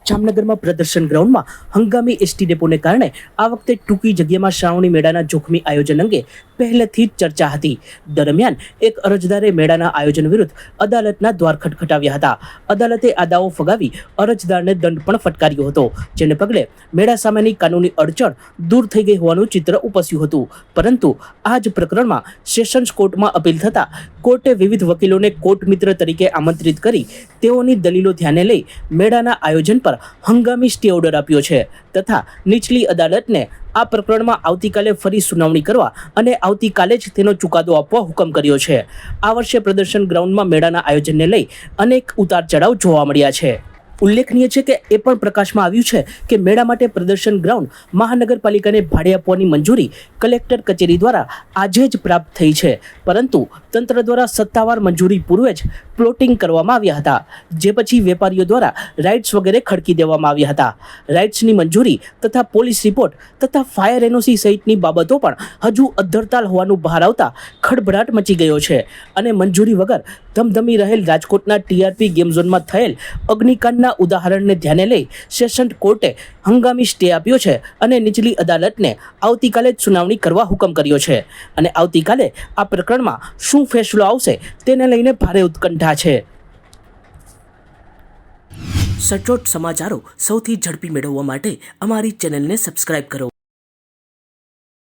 જામનગરમાં પ્રદર્શન ગ્રાઉન્ડમાં હંગામી એસટી ડેપોને કારણે આ વખતે ટૂંકી જગ્યામાં શ્રાવણી મેળાના જોખમી આયોજન અંગે પહેલેથી જ ચર્ચા હતી। દરમિયાન એક અરજદારે મેળાના આયોજન વિરુદ્ધ અદાલતના દ્વાર ખટખટાવ્યા હતા। અદાલતે આ દાવો ફગાવી અરજદારને દંડ પણ ફટકાર્યો હતો, જેને પગલે મેળા સામેની કાનૂની અડચણ દૂર થઈ ગઈ હોવાનું ચિત્ર ઉપસ્યું હતું। પરંતુ આ જ પ્રકરણમાં સેશન્સ કોર્ટમાં અપીલ થતાં કોર્ટે વિવિધ વકીલોને કોર્ટ મિત્ર તરીકે આમંત્રિત કરી તેઓની દલીલો ધ્યાને લઈ મેળાના આયોજન પર હંગામી સ્ટે ઓર્ડર આપ્યો છે તથા નીચલી અદાલતને આ પ્રકરણમાં આવતીકાલે ફરી સુનાવણી કરવા અને આવતીકાલે જ તેનો ચુકાદો આપવા હુકમ કર્યો છે। આ વર્ષે પ્રદર્શન ગ્રાઉન્ડમાં મેળાના આયોજનને લઈ અનેક ઉતાર ચઢાવ જોવા મળ્યા છે। ઉલ્લેખનીય છે કે એ પણ પ્રકાશમાં આવ્યું છે કે મેળા માટે પ્રદર્શન ગ્રાઉન્ડ મહાનગરપાલિકાને ભાડે આપવાની મંજૂરી કલેક્ટર કચેરી દ્વારા આજે જ પ્રાપ્ત થઈ છે, પરંતુ તંત્ર દ્વારા સત્તાવાર મંજૂરી પૂર્વે જ પ્લોટિંગ કરવામાં આવ્યા હતા, જે પછી વેપારીઓ દ્વારા રાઇટ્સ વગેરે ખડકી દેવામાં આવ્યા હતા। રાઇટ્સની મંજૂરી તથા પોલીસ રિપોર્ટ તથા ફાયર એનઓસી સહિતની બાબતો પણ હજુ અધ્ધરતાલ હોવાનું બહાર આવતા ખળભળાટ મચી ગયો છે અને મંજૂરી વગર ધમધમી રહેલ રાજકોટના ટીઆરપી ગેમ ઝોનમાં થયેલ અગ્નિકાંડના ઉદાહરણને ધ્યાને લઈ સેશન કોર્ટે હંગામી સ્ટે આપ્યો છે અને નીચલી અદાલતને આવતીકાલે જ સુનાવણી કરવા હુકમ કર્યો છે અને આવતીકાલે આ પ્રકરણમાં શું ફેસલો આવશે તેને લઈને ભારે ઉત્કંઠા છે। સચોટ સમાચારો સૌથી ઝડપી મેળવવા માટે અમારી ચેનલને સબસ્ક્રાઇબ કરો।